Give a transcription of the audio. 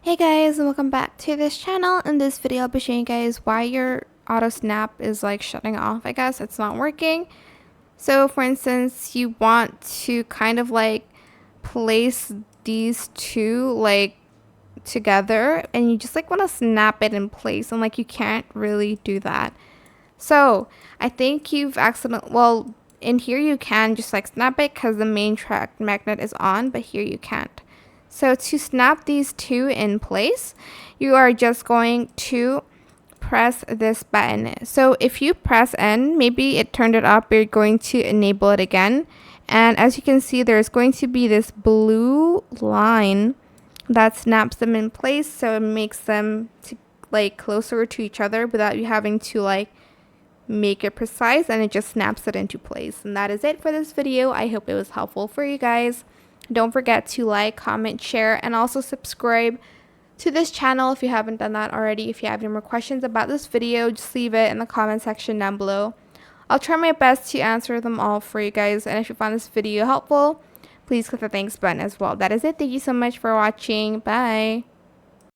Hey guys, and welcome back to this channel. In this video I'll be showing you guys why your auto snap is like shutting off. I guess it's not working. So for instance, you want to kind of like place these two like together and you just like want to snap it in place, and like you can't really do that. So I think you've well, in here you can just like snap it because the main track magnet is on, but here you can't. So to snap these two in place, you are just going to press this button. So if you press N, maybe it turned it up, you're going to enable it again. And as you can see, there's going to be this blue line that snaps them in place. So it makes them like closer to each other without you having to like make it precise, and it just snaps it into place. And that is it for this video. I hope it was helpful for you guys. Don't forget to like, comment, share, and also subscribe to this channel if you haven't done that already. If you have any more questions about this video, just leave it in the comment section down below. I'll try my best to answer them all for you guys. And if you found this video helpful, please click the thanks button as well. That is it. Thank you so much for watching. Bye.